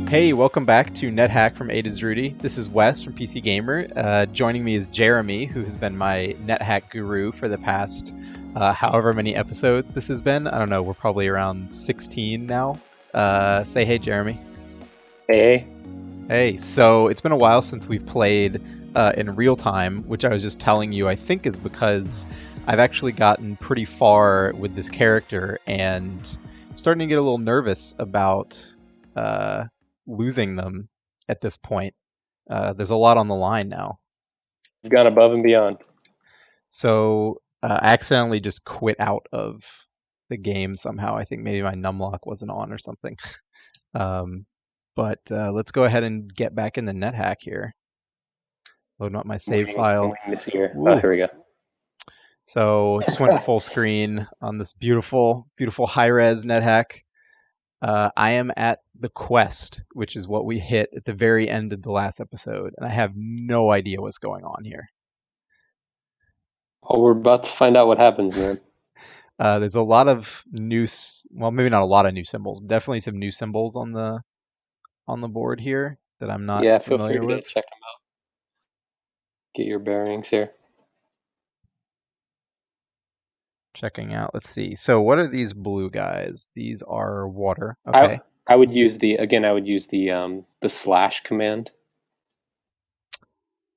Hey, welcome back to NetHack from A to Zruty. This is Wes from PC Gamer. Joining me is Jeremy, who has been my NetHack guru for the past however many episodes this has been. I don't know, we're probably around 16 now. Say hey, Jeremy. Hey. Hey, so it's been a while since we've played in real time, which I was just telling you I think is because I've actually gotten pretty far with this character and I'm starting to get a little nervous about losing them at this point. There's a lot on the line now. You've gone above and beyond. So I accidentally just quit out of the game somehow. I think maybe my numlock wasn't on or something. But let's go ahead and get back in the NetHack here. Loading up my save file. Here we go. So just went full screen on this beautiful, beautiful high-res NetHack. I am at the quest, which is what we hit at the very end of the last episode, and I have no idea what's going on here. Well, we're about to find out what happens, man. There's a lot of new, well, maybe not a lot of new symbols, definitely some new symbols on the board here that I'm not familiar with. To check them out. Get your bearings here. Checking out. Let's see. So what are these blue guys? These are water. Okay. I would use the slash command.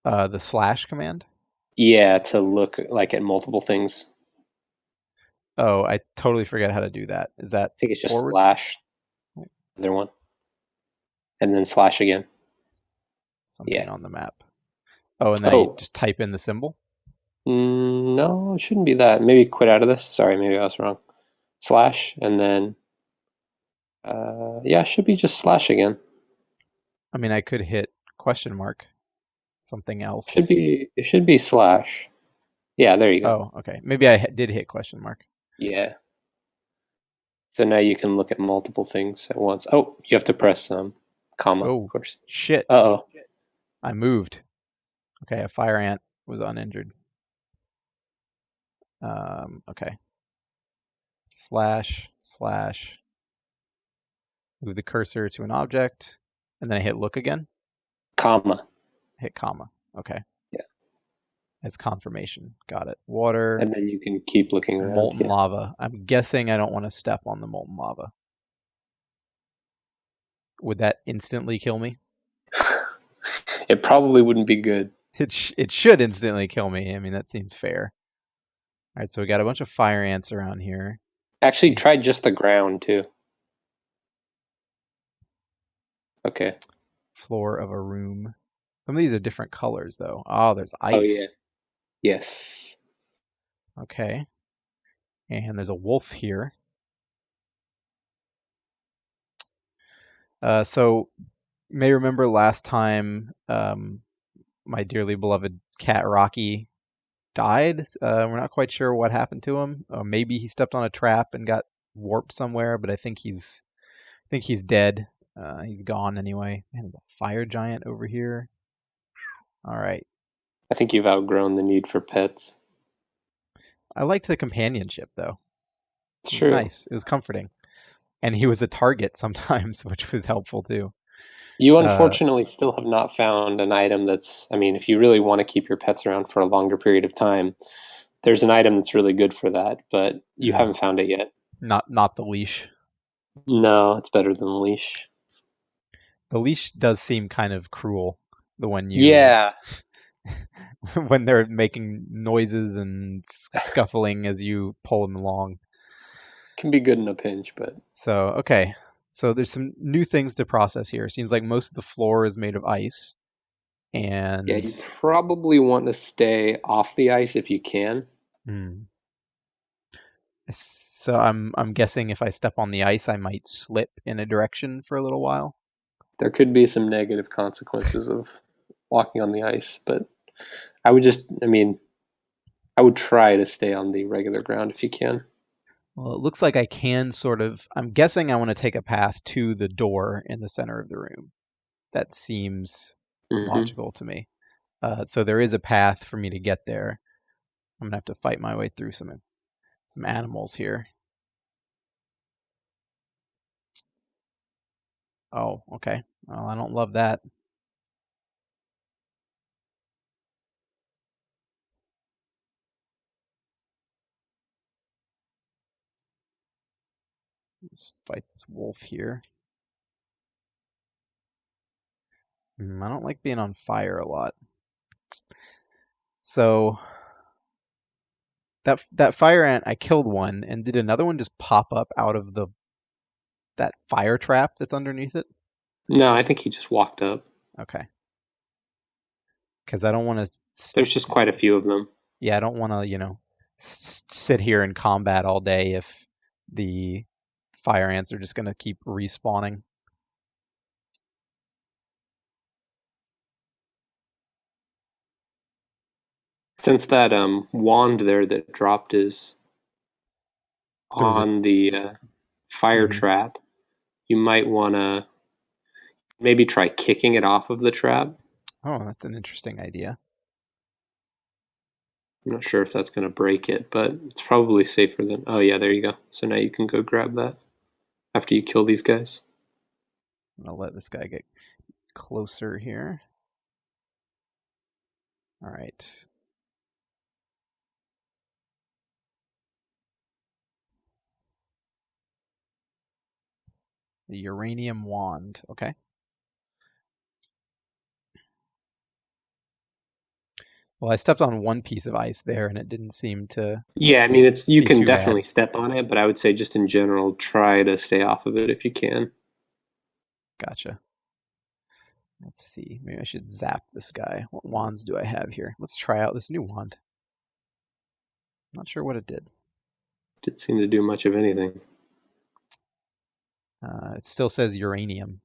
The slash command? Yeah, to look like at multiple things. Oh, I totally forget how to do that. Is that I think it's just forward? slash. Other one. And then slash again. Something on the map. Oh, and then I just type in the symbol? No, it shouldn't be that. Maybe quit out of this. Sorry, maybe I was wrong. Slash, and then it should be just slash again. I mean, I could hit question mark. Something else. It should be slash. Yeah, there you go. Oh, okay. Maybe I did hit question mark. Yeah. So now you can look at multiple things at once. Oh, you have to press comma, of course. Shit. Uh-oh. I moved. Okay, a fire ant was uninjured. Okay. Slash. Move the cursor to an object, and then I hit look again. Comma. Hit comma. Okay. Yeah. As confirmation. Got it. Water. And then you can keep looking around. Molten lava. I'm guessing I don't want to step on the molten lava. Would that instantly kill me? It probably wouldn't be good. It should instantly kill me. I mean, that seems fair. All right, so we got a bunch of fire ants around here. Actually, try just the ground, too. Okay. Floor of a room. Some of these are different colors, though. Oh, there's ice. Oh, yeah. Yes. Okay. And there's a wolf here. So, you may remember last time my dearly beloved cat Rocky died. We're not quite sure what happened to him. Maybe he stepped on a trap and got warped somewhere, but I think he's dead. He's gone anyway. Man, there's a fire giant over here. All right. I think you've outgrown the need for pets. I liked the companionship, though. It's true. Nice. It was comforting. And he was a target sometimes, which was helpful, too. You unfortunately still have not found an item that's, I mean, if you really want to keep your pets around for a longer period of time, there's an item that's really good for that, but you haven't found it yet. Not the leash. No, it's better than the leash. The leash does seem kind of cruel. The one you... Yeah. when they're making noises and scuffling as you pull them along. Can be good in a pinch, but... So, okay. So there's some new things to process here. Seems like most of the floor is made of ice. And yeah, you probably want to stay off the ice if you can. So I'm guessing if I step on the ice, I might slip in a direction for a little while. There could be some negative consequences of walking on the ice, but I would try to stay on the regular ground if you can. Well, it looks like I can I'm guessing I want to take a path to the door in the center of the room. That seems logical to me. So there is a path for me to get there. I'm going to have to fight my way through some animals here. Oh, okay. Well, I don't love that. Let's fight this wolf here. I don't like being on fire a lot. So that fire ant, I killed one, and did another one just pop up out of the that fire trap that's underneath it? No, I think he just walked up. Okay, because I don't want There's just to. quite a few of them. Yeah, I don't want to, sit here in combat all day if the fire ants are just gonna keep respawning. Since that wand there that dropped is There was a. on the fire Mhm. trap, you might want to maybe try kicking it off of the trap. Oh, that's an interesting idea. I'm not sure if that's going to break it, but it's probably safer than. Oh, yeah, there you go. So now you can go grab that after you kill these guys. I'm gonna let this guy get closer here. All right. The uranium wand. Okay. Well, I stepped on one piece of ice there, and it didn't seem to Yeah, I mean, it's you be can too bad. definitely step on it, but I would say just in general, try to stay off of it if you can. Gotcha. Let's see. Maybe I should zap this guy. What wands do I have here? Let's try out this new wand. Not sure what it did. Didn't seem to do much of anything. It still says uranium.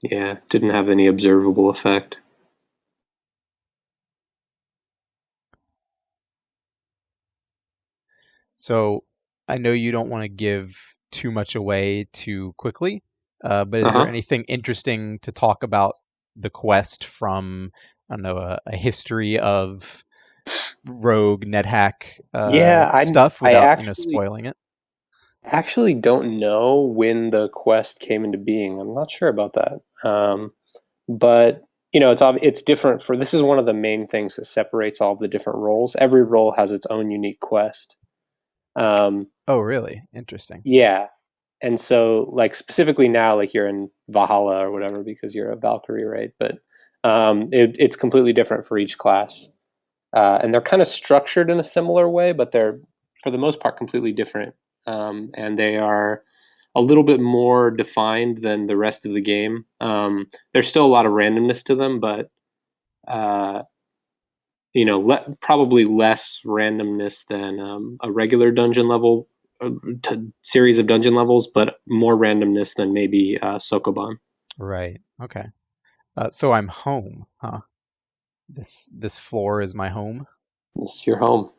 Yeah, didn't have any observable effect. So I know you don't want to give too much away too quickly, but Uh is there huh. anything interesting to talk about the quest from, I don't know, a history of rogue NetHack Yeah, stuff I without, spoiling it? actually don't know when the quest came into being. I'm not sure about that. But it's different for this is one of the main things that separates all of the different roles. Every role has its own unique quest. Um, Oh, really? Interesting. yeah, and so like specifically now, like you're in Valhalla or whatever because you're a Valkyrie, right? But it's completely different for each class, and they're kind of structured in a similar way, but they're for the most part completely different, and they are a little bit more defined than the rest of the game. There's still a lot of randomness to them, but uh, probably less randomness than a regular dungeon level series of dungeon levels, but more randomness than maybe Sokoban. Right. Okay. So I'm home, huh? This floor is my home. This is your home.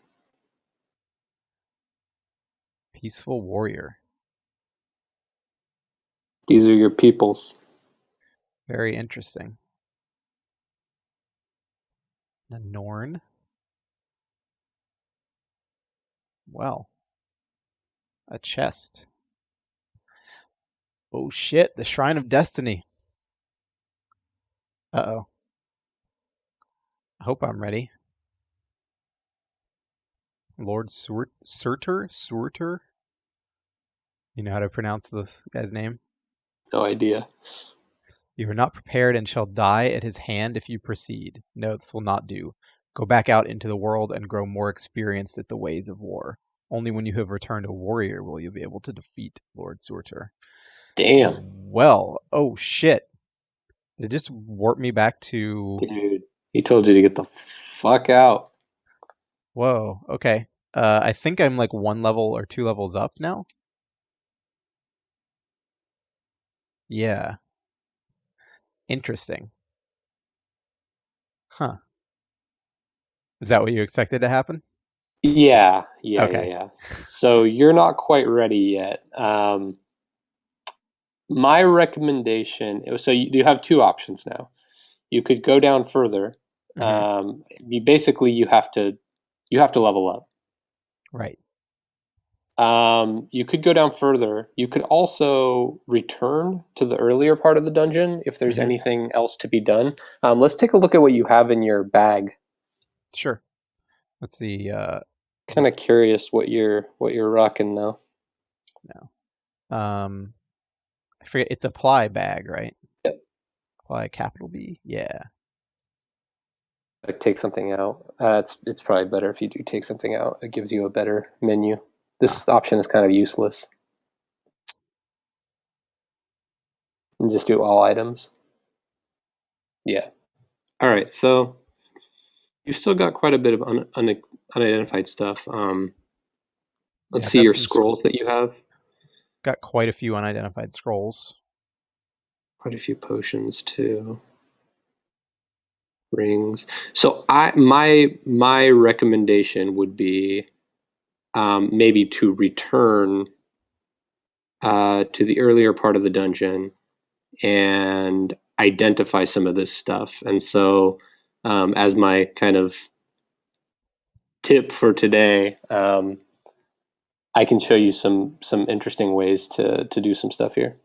Peaceful warrior. These are your peoples. Very interesting. A Norn. Well, a chest. Oh shit! The Shrine of Destiny. Uh-oh. I hope I'm ready. Lord Surtur. You know how to pronounce this guy's name? No idea. You are not prepared and shall die at his hand if you proceed. No, this will not do. Go back out into the world and grow more experienced at the ways of war. Only when you have returned a warrior will you be able to defeat Lord Surtur. Damn, Well, oh shit. Did it just warp me back to. dude. He told you to get the fuck out. Whoa, okay. I think I'm like one level or two levels up now. Yeah, interesting. Huh. Is that what you expected to happen? Yeah, yeah, yeah, Okay. yeah. So you're not quite ready yet. My recommendation. So you have two options now. You could go down further. Hmm. You basically you have to level up. Right. You could go down further. You could also return to the earlier part of the dungeon if there's Hmm. anything else to be done. Let's take a look at what you have in your bag. Sure. Let's see. Is Kind it of curious what you're rocking now. no? I forget. It's apply bag, right? Yep. Apply capital B. Yeah. Like take something out. It's probably better if you do take something out. It gives you a better menu. Ah. This option is kind of useless. And just do all items. Yeah. All right. So you've still got quite a bit of unidentified stuff. Yeah. Let's I've see got your some. scrolls that you have. Got quite a few unidentified scrolls. Quite a few potions too. Rings. So my recommendation would be maybe to return to the earlier part of the dungeon and identify some of this stuff. And so, as my kind of tip for today, I can show you some interesting ways to do some stuff here.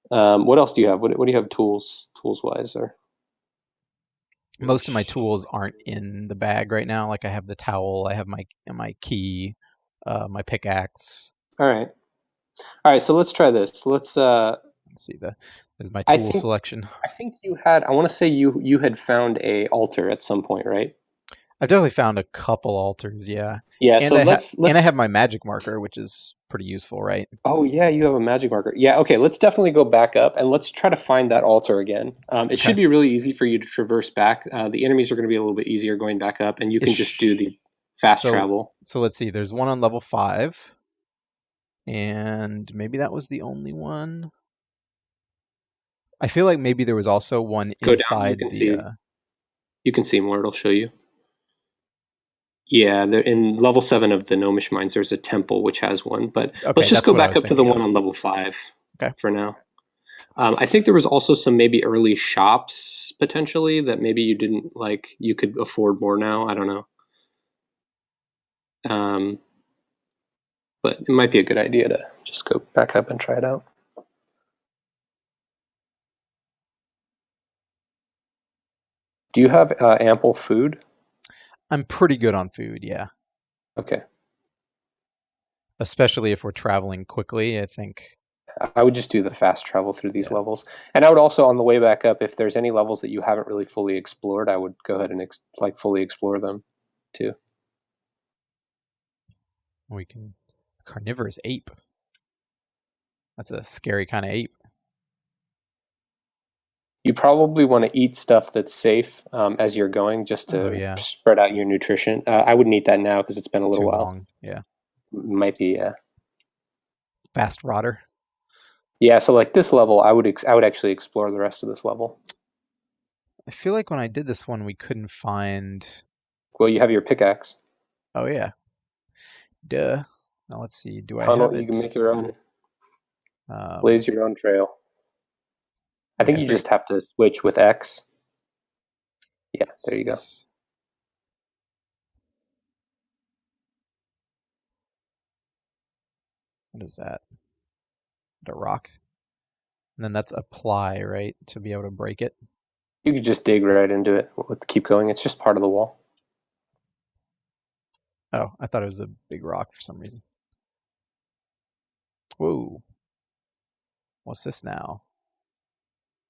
What else do you have? What do you have tools wise or Most of my tools aren't in the bag right now. Like I have the towel. I have my key, my pickaxe. all right. All right, so let's try this. Let's see there's my I tool think selection. I think you had. I want to say you had found a altar at some point, right? I've definitely found a couple altars, yeah. Yeah. And So I have let's and let's. I have my magic marker, which is pretty useful, right? Oh yeah, you have a magic marker. Yeah. Okay. Let's definitely go back up and let's try to find that altar again. It should Okay. be really easy for you to traverse back. The enemies are going to be a little bit easier going back up, and you can just do Ish. the fast So travel. so let's see. There's one on level 5, and maybe that was the only one. I feel like maybe there was also one Go down. You inside can the see. You can see more. It'll show you. Yeah, in level 7 of the Gnomish Mines, there's a temple which has one. But let's Okay, just that's go what I back was up to the thinking one of. on level 5 Okay. for now. I think there was also some maybe early shops potentially that maybe you didn't like. You could afford more now. I don't know, um, but it might be a good idea to just go back up and try it out. Do you have ample food? I'm pretty good on food, yeah. Okay, Especially if we're traveling quickly, I think. I would just do the fast travel through these Yeah. levels, and I would also on the way back up, if there's any levels that you haven't really fully explored, I would go ahead and like fully explore them too. We can carnivorous ape. That's a scary kind of ape. You probably want to eat stuff that's safe as you're going, just Oh to yeah. spread out your nutrition. I wouldn't eat that now because it's been It's a little too while. long. Yeah. Might be. Fast rotter. Yeah, so like this level, I would actually explore the rest of this level. I feel like when I did this one we couldn't find. Well, you have your pickaxe Oh yeah. Duh. Now let's see. Do I have tunnel. You can it? make your own, Um blaze your own trail. I okay, think I you forget. just have to switch with X. Yeah, there What's you go. this? What is that? The rock? And then that's apply, right? To be able to break it. You could just dig right into it. Keep going. It's just part of the wall. Oh, I thought it was a big rock for some reason. Whoa. What's this now?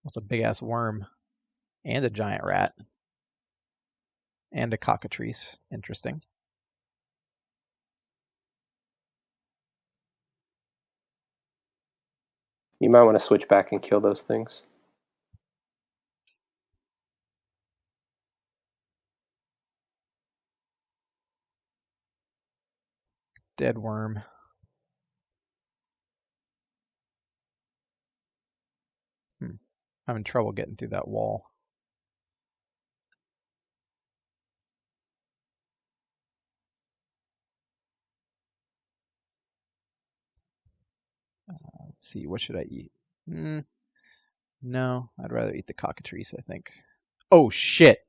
What's a big ass worm? And a giant rat. And a cockatrice. Interesting. You might want to switch back and kill those things. Dead worm. Having trouble getting through that wall. Let's see, what should I eat? No, I'd rather eat the cockatrice, I think. Oh shit!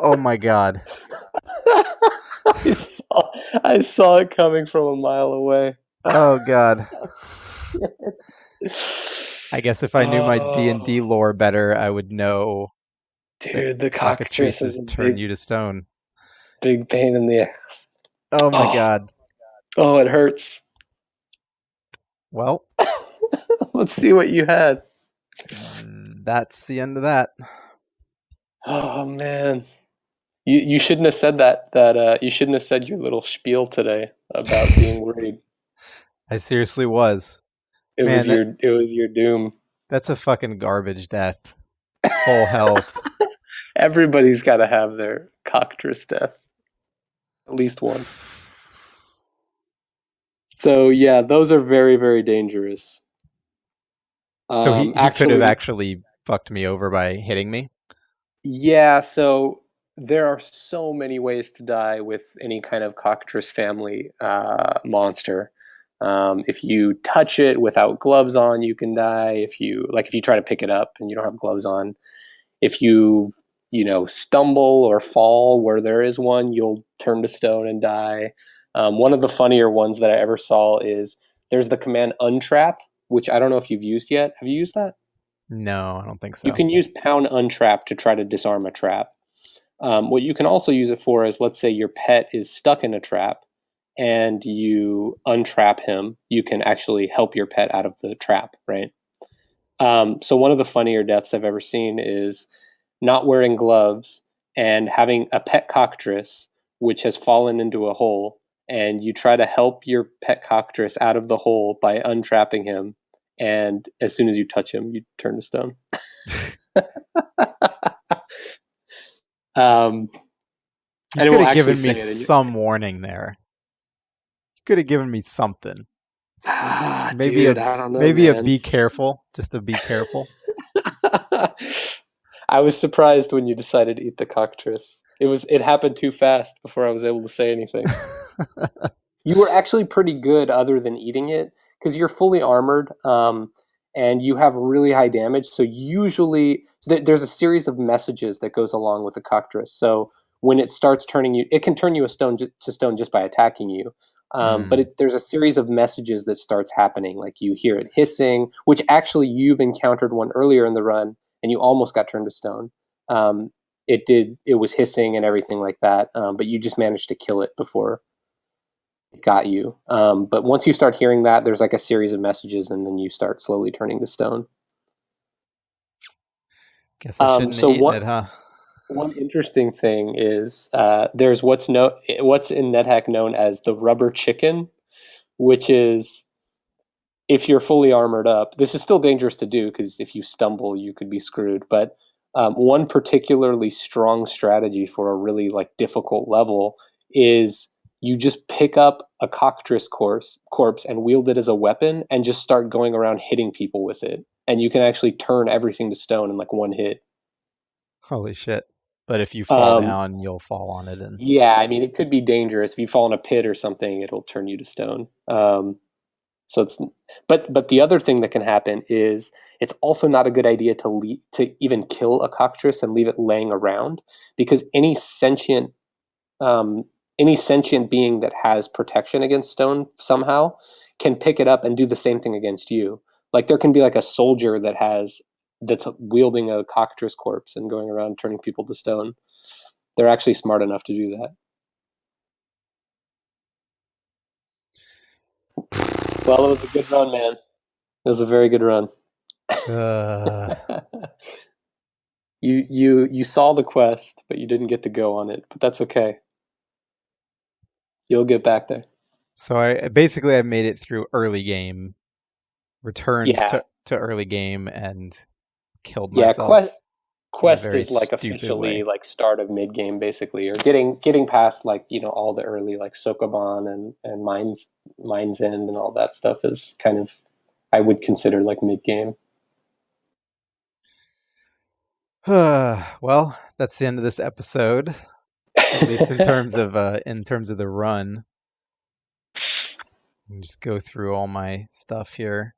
Oh my god. saw, I saw it coming from a mile away. Oh god. I guess if I knew my D&D Oh, lore better, I would know that dude, the cockatrice is cockatrices a turn you to stone. big pain in the. Oh my Oh, god. oh, it hurts. Well, Let's see what you had. that's the end of that. Oh man, you shouldn't have said that you shouldn't have said your little spiel today about being worried. I seriously was. Man, It was your doom. that's a fucking garbage death. Full health. Everybody's got to have their cockatrice death, at least one. So yeah, those are very very dangerous. So he could have Actually, actually fucked me over by hitting me. yeah. So there are so many ways to die with any kind of cockatrice family monster. If you touch it without gloves on, you can die. If you try to pick it up and you don't have gloves on, if you stumble or fall where there is one, you'll turn to stone and die. One of the funnier ones that I ever saw is there's the command untrap, which I don't know if you've used yet. Have you used that? No, I don't think You so. can use pound untrap to try to disarm a trap. What you can also use it for is, let's say your pet is stuck in a trap and you untrap him, you can actually help your pet out of the trap, right? So one of the funnier deaths I've ever seen is not wearing gloves and having a pet cockatrice which has fallen into a hole, and you try to help your pet cockatrice out of the hole by untrapping him, and as soon as you touch him, you turn to stone. um, You and it could will have actually given say me it in your. some warning there. You could have given me something. Maybe a Dude, I don't know, maybe a man. be careful, just a be careful. I was surprised when you decided to eat the cockatrice. It happened too fast before I was able to say anything. You were actually pretty good other than eating it because you're fully armored, and you have really high damage. So usually there's a series of messages that goes along with the cockatrice. So when it starts turning you, it can turn you to stone just by attacking you. But Mm. there's a series of messages that starts happening. Like you hear it hissing, which actually you've encountered one earlier in the run, and you almost got turned to stone. It did. It was hissing and everything like that, but you just managed to kill it before got you. But once you start hearing that, there's like a series of messages, and then you start slowly turning to stone. Guess I shouldn't have So eaten one it, huh? one interesting thing is there's what's in NetHack known as the rubber chicken, which is if you're fully armored up. This is still dangerous to do because if you stumble, you could be screwed. But one particularly strong strategy for a really like difficult level is you just pick up a cockatrice corpse and wield it as a weapon and just start going around hitting people with it. And you can actually turn everything to stone in like one hit. Holy shit. But if you fall Um, down, you'll fall on it and yeah, I mean, it could be dangerous. If you fall in a pit or something, it'll turn you to stone. So it's, but the other thing that can happen is it's also not a good idea to even kill a cockatrice and leave it laying around because um, any sentient being that has protection against stone somehow can pick it up and do the same thing against you. Like there can be like a soldier that's wielding a cockatrice corpse and going around turning people to stone. They're actually smart enough to do that. Well, it was a good run, man. It was a very good run. uh, You saw the quest, but you didn't get to go on it. But that's okay. You'll get back there. so I made it through early game, returned Yeah, to early game and killed yeah. myself in a Quest very is like stupid officially way. like start of mid game basically, or getting past like all the early like Sokoban and Mines End and all that stuff is kind of I would consider like mid game. Well, that's the end of this episode, at least in terms of the run. Let me just go through all my stuff here.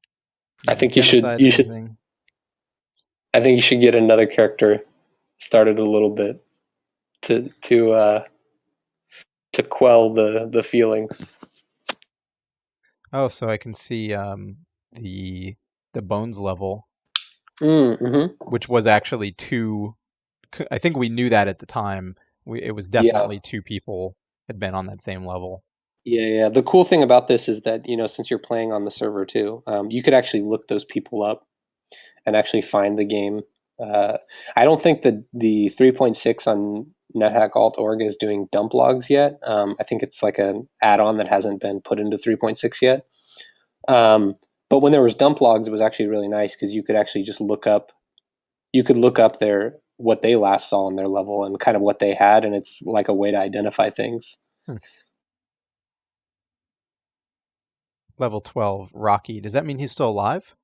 I Did the think you should genocide you and should everything. I think you should get another character started a little bit to to quell the feelings. Oh, so I can see the the bones level, Mm-hmm. which was actually two. I think we knew that at the time. It was Yeah. definitely two people had been on that same level. Yeah, yeah. The cool thing about this is that, since you're playing on the server too, you could actually look those people up and actually find the game. Uh, I don't think that the 3.6 on NetHack Alt.org is doing dump logs yet. I think it's like an add-on that hasn't been put into 3.6 yet. Um, but when there was dump logs, it was actually really nice because you could actually just look up their what they last saw on their level and kind of what they had, and it's like a way to identify things. Hmm. Level 12, Rocky. Does that mean he's still alive?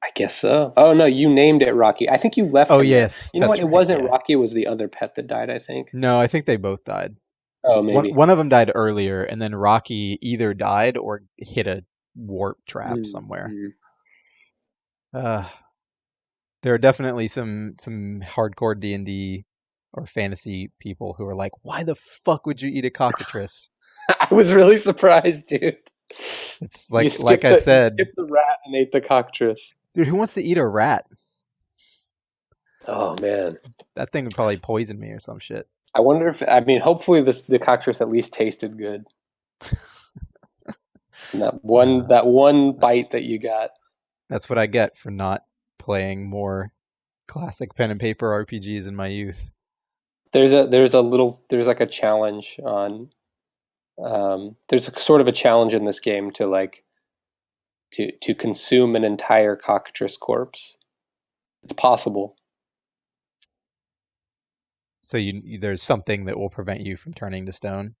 I guess so. Oh no, you named it Rocky. I think you left Oh, him there. yes, You know what? that's It right. wasn't Yeah. Rocky. It was the other pet that died, I think. No, I think they both died. Oh, One maybe. one of them died earlier, and then Rocky either died or hit a warp trap somewhere. Mm-hmm. Uh, there are definitely some hardcore D&D or fantasy people who are like, "Why the fuck would you eat a cockatrice?" I was really surprised, dude. It's You like skipped I the you said, skipped the rat and ate the cockatrice. dude, who wants to eat a rat? Oh man. That thing would probably poison me or some shit. I wonder if hopefully the cockatrice at least tasted good. And Uh, that one bite that's that you got. that's what I get for not playing more classic pen and paper RPGs in my youth. There's like a challenge on there's a sort of a challenge in this game to like to consume an entire cockatrice corpse. It's possible. So there's something that will prevent you from turning to stone.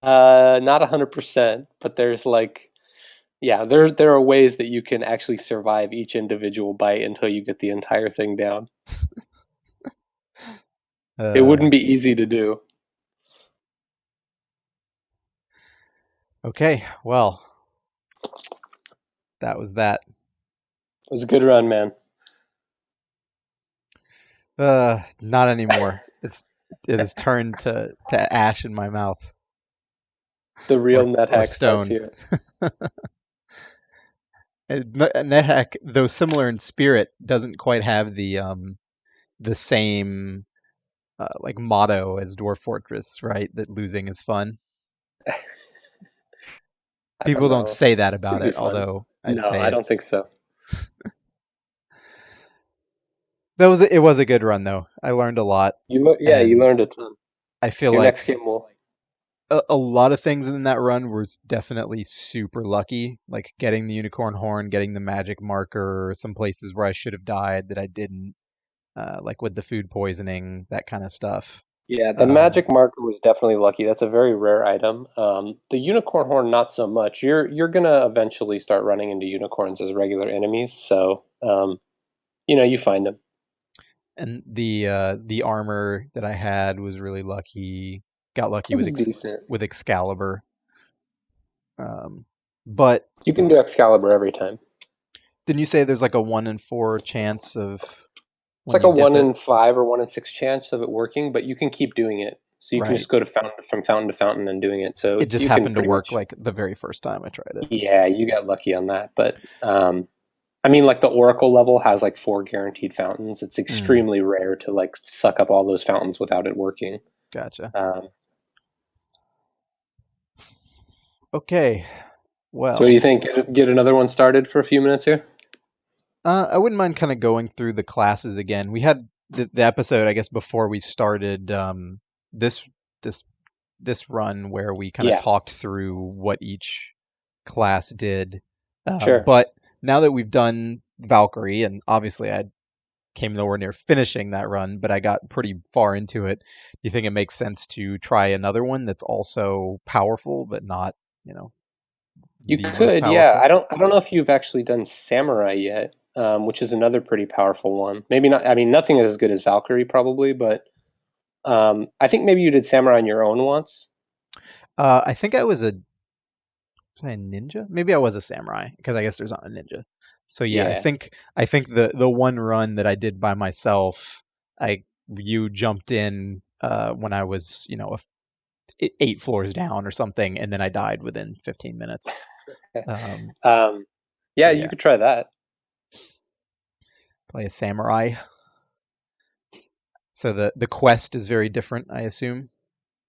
Not 100%, but there's like yeah, there are ways that you can actually survive each individual bite until you get the entire thing down. It Uh, wouldn't be easy to do. okay, well, that was that. It was a good run, man. Not anymore. It has turned to ash in my mouth The real or NetHack starts stone. here. NetHack, though similar in spirit, doesn't quite have the same like motto as Dwarf Fortress, right? That losing is fun. I don't People don't know. say that Could about be it, fun. although I'd No, say I don't think so. it was a good run though. I learned a lot, Yeah, you and learned a ton. I feel Your next like game will. a lot of things in that run were definitely super lucky, like getting the unicorn horn, getting the magic marker, some places where I should have died that I didn't, like with the food poisoning, that kind of stuff. Yeah, the Um, magic marker was definitely lucky. That's a very rare item. The unicorn horn, not so much. You're gonna eventually start running into unicorns as regular enemies, so you find them. and the armor that I had was really lucky. Got lucky It was decent. with Excalibur. Um, but You can do Excalibur every time. didn't you say there's like a 1 in 4 chance of It's when like you a dip one it? in five or 1 in 6 chance of it working, but you can keep doing it. So you can Right. just go to from fountain to fountain and doing it. So It just you can happened to pretty work much. like the very first time I tried it. Yeah, you got lucky on that. But like the Oracle level has like 4 guaranteed fountains. It's Mm, extremely rare to like suck up all those fountains without it working. gotcha. Um, Okay. so what do you Well, think? Get another one started for a few minutes here? I wouldn't mind kind of going through the classes again. We had the episode, I guess, before we started this this this run where we kind of Yeah, talked through what each class did. sure. But now that we've done Valkyrie, and obviously I came nowhere near finishing that run, but I got pretty far into it. Do you think it makes sense to try another one that's also powerful, but not, you know, You the most could, yeah. powerful? I don't know if you've actually done Samurai yet, which is another pretty powerful one. Maybe not. I mean, nothing is as good as Valkyrie probably, but I think maybe you did Samurai on your own once. I think I was a ninja. Maybe I was a samurai because I guess there's not a ninja. So yeah, Yeah. I think the one run that I did by myself, I you jumped in when I was 8 floors down or something, and then I died within 15 minutes. Um, Um, so yeah, you yeah, could try that. play a samurai. So the quest is very different, I assume.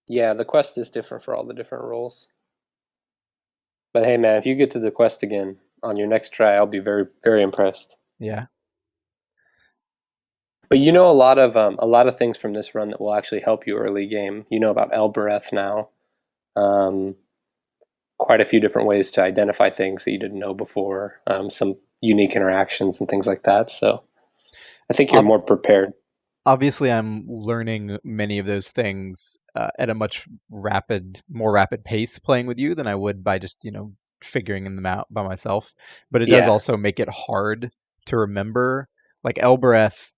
Yeah, the quest is different for all the different roles. But hey, man, if you get to the quest again on your next try, I'll be very, very impressed. Yeah. But a lot of things from this run that will actually help you early game. You know about Elbereth now. Um, Quite a few different ways to identify things that you didn't know before. Some unique interactions and things like that. So I think you're Ob- more prepared. Obviously, I'm learning many of those things at a much more rapid pace playing with you than I would by just, figuring them out by myself. But it does Yeah, also make it hard to remember. Like Elbereth,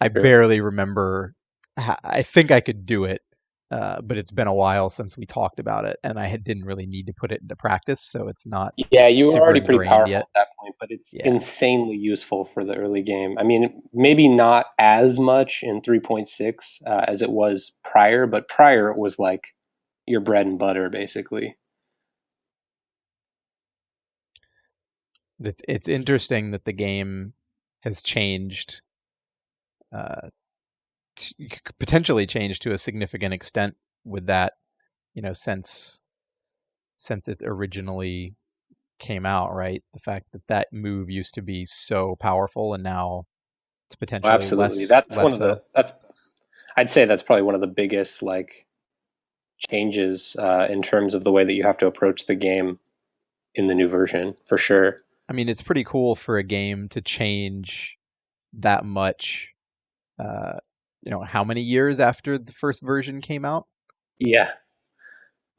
I true. barely remember. I think I could do it, but it's been a while since we talked about it, and didn't really need to put it into practice, so it's not Yeah, you were super already pretty ingrained powerful yet. at that point, but it's Yeah. insanely useful for the early game. I mean, maybe not as much in 3.6 as it was prior, but prior it was like your bread and butter, basically. It's interesting that the game has changed, uh, potentially changed to a significant extent with that, since it originally came out, right? The fact that that move used to be so powerful and now it's Oh, potentially absolutely. less so. That's I'd say that's probably one of the biggest like changes in terms of the way that you have to approach the game in the new version, for sure. I mean, it's pretty cool for a game to change that much. Uh, how many years after the first version came out? Yeah.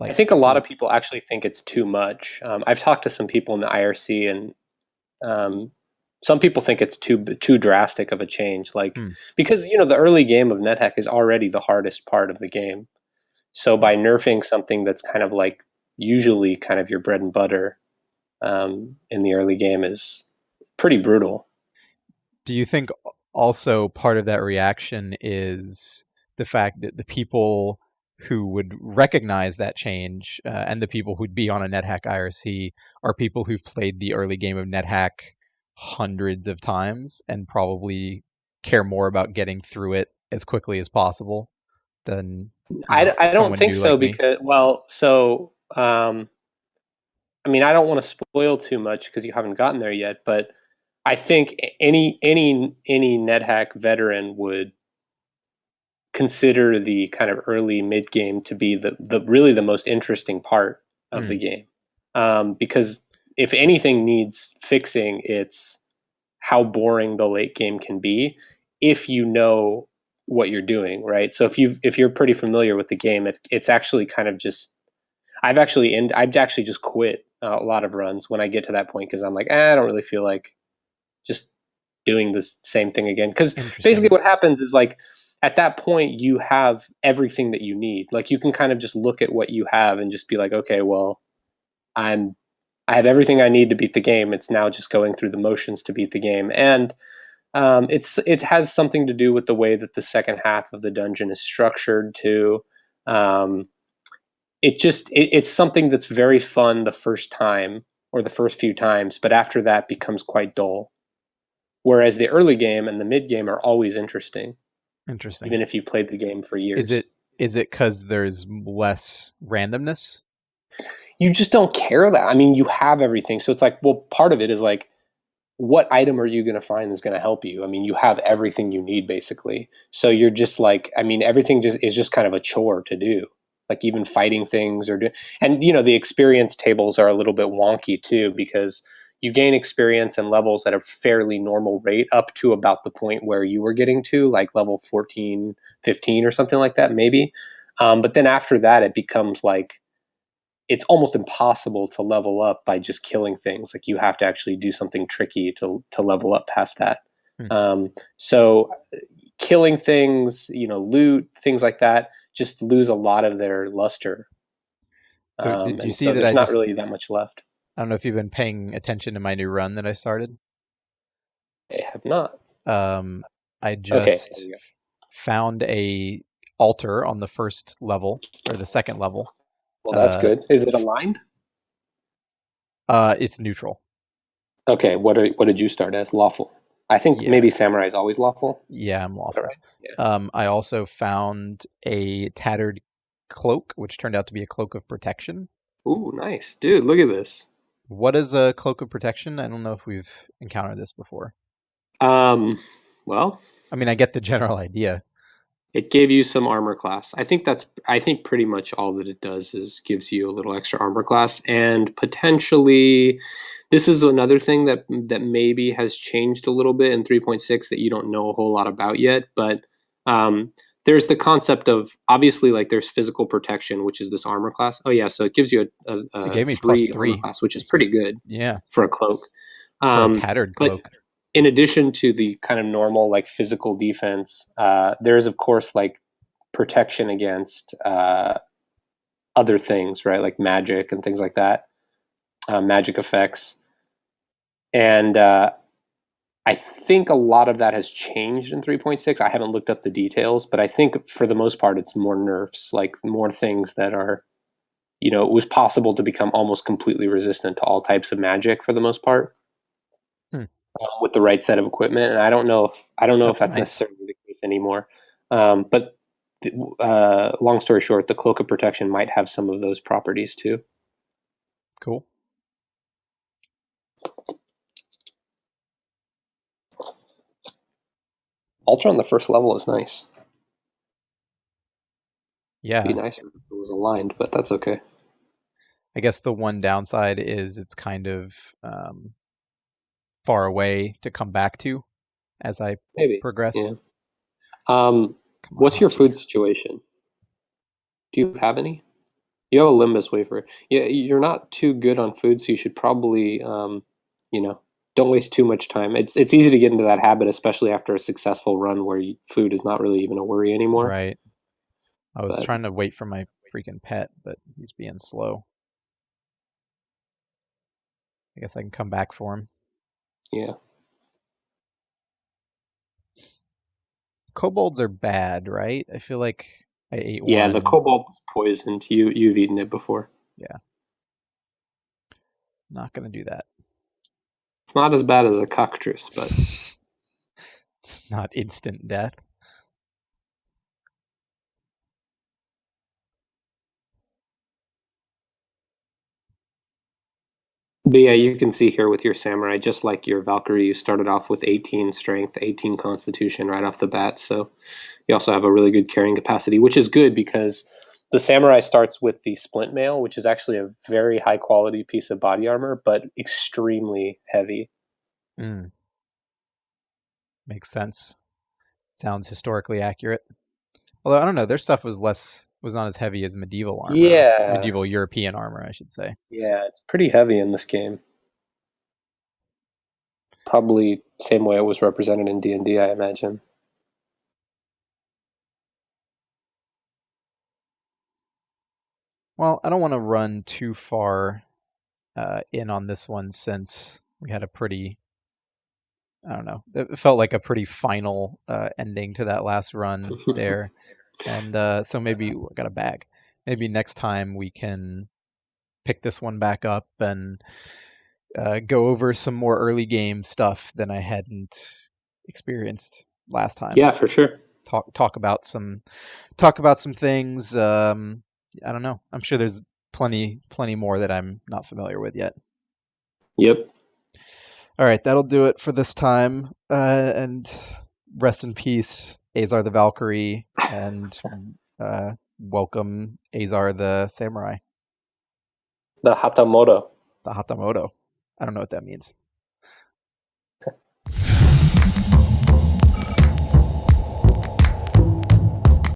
I Like, think a lot of people actually think it's too much. I've talked to some people in the IRC, and um, some people think it's too drastic of a change. Like hmm, because the early game of NetHack is already the hardest part of the game. So yeah. by nerfing something that's kind of like usually kind of your bread and butter in the early game is pretty brutal. Do you think also part of that reaction is the fact that the people who would recognize that change, and the people who'd be on a NetHack IRC, are people who've played the early game of NetHack hundreds of times and probably care more about getting through it as quickly as possible than, I don't someone think new so like me? because well, so I mean I don't want to spoil too much because you haven't gotten there yet, but I think any NetHack veteran would consider the kind of early mid game to be the really the most interesting part of Hmm. the game, because if anything needs fixing, it's how boring the late game can be if you know what you're doing, right? So if you're pretty familiar with the game, it's actually kind of just I've actually just quit a lot of runs when I get to that point because I'm like, I don't really feel like just doing the same thing again. Because basically, Interesting. what happens is like at that point, you have everything that you need. Like you can kind of just look at what you have and just be like, okay, well, I'm I have everything I need to beat the game. It's now just going through the motions to beat the game, and it has something to do with the way that the second half of the dungeon is structured too. Um, it's something that's very fun the first time or the first few times, but after that becomes quite dull. Whereas the early game and the mid game are always interesting, Interesting. even if you played the game for Is years. it is it because there's less randomness? You just don't care that. I mean, you have everything. So it's like, well, part of it is like, what item are you going to find that's going to help you? I mean, you have everything you need basically. So you're just like, I mean, everything just is just kind of a chore to do. Like even fighting things and the experience tables are a little bit wonky too because you gain experience and levels at a fairly normal rate up to about the point where you were getting to, like level 14, 15 or something like that, maybe. But then after that, it becomes like it's almost impossible to level up by just killing things. Like you have to actually do something tricky to level up past that. Hmm. So killing things, loot things like that, just lose a lot of their luster, So did you and see so that there's not really that much left. I don't know if you've been paying attention to my new run that I started. I have not. Um, I Okay, there just we go. found a altar on the first level or the second level. Well, that's Uh, good. Is it aligned? it's neutral. Okay, what did you start as? Lawful. I think Yeah, maybe samurai is always lawful. yeah, I'm Is that lawful. right? Yeah. I also found a tattered cloak, which turned out to be a cloak of protection. Ooh, nice. Dude, look at this. What is a cloak of protection? I don't know if we've encountered this before. Um, well, I mean, I get the general idea. it gave you some armor class. I think pretty much all that it does is gives you a little extra armor class, and potentially this is another thing that maybe has changed a little bit in 3.6 that you don't know a whole lot about yet, but um, there's the concept of obviously like there's physical protection, which is this armor class. Oh yeah, so it gives you It a gave me plus three armor three. class, which is It's pretty good yeah for a cloak. for a tattered But cloak. in addition to the kind of normal like physical defense, there is of course like protection against other things, right? Like magic and things like that, magic effects. And I think a lot of that has changed in 3.6. I haven't looked up the details, but I think for the most part, it's more nerfs, like more things that are, it was possible to become almost completely resistant to all types of magic for the most part Hmm, with the right set of equipment. And I don't know if that's that's nice. necessarily the case anymore. But long story short, the cloak of protection might have some of those properties too. Cool. Ultra on the first level is nice. Be Yeah, nicer if it was aligned, but that's okay. I guess the one downside is it's kind of far away to come back to as I Maybe. Yeah. progress. Um, Come on, what's your Hachi. food situation? Do you have any? You have a Limbus wafer. Yeah, you're not too good on food, so you should probably, you know, don't waste too much time. It's easy to get into that habit, especially after a successful run where food is not really even a worry anymore. Right. I was But trying to wait for my freaking pet, but he's being slow. I guess I can come back for him. yeah, Kobolds are bad, right? I feel like I ate yeah, the one. cobalt was poisoned. You've eaten it before. Yeah, not gonna do that. It's not as bad as a cockatrice, but It's not instant death. yeah, you can see here with your samurai, just like your Valkyrie, you started off with 18 strength, 18 constitution right off the bat. So you also have a really good carrying capacity, which is good because the samurai starts with the splint mail, which is actually a very high quality piece of body armor, but extremely heavy. Mm, makes sense. Sounds historically accurate. Although I don't know, their stuff was not as heavy as medieval armor, Yeah, medieval European armor, I should say. yeah, it's pretty heavy in this game. Probably same way it was represented in D&D, I imagine. Well, I don't want to run too far in on this one since we had a pretty, I don't know, it felt like a pretty final ending to that last run there. And so maybe I got a bag. Maybe next time we can pick this one back up and go over some more early game stuff than I hadn't experienced last time. Yeah, for sure. Talk about some things. I don't know. I'm sure there's plenty more that I'm not familiar with yet. Yep. All right, that'll do it for this time. And rest in peace, Azar the Valkyrie, and welcome Azar the Samurai, The Hatamoto. the Hatamoto. I don't know what that means.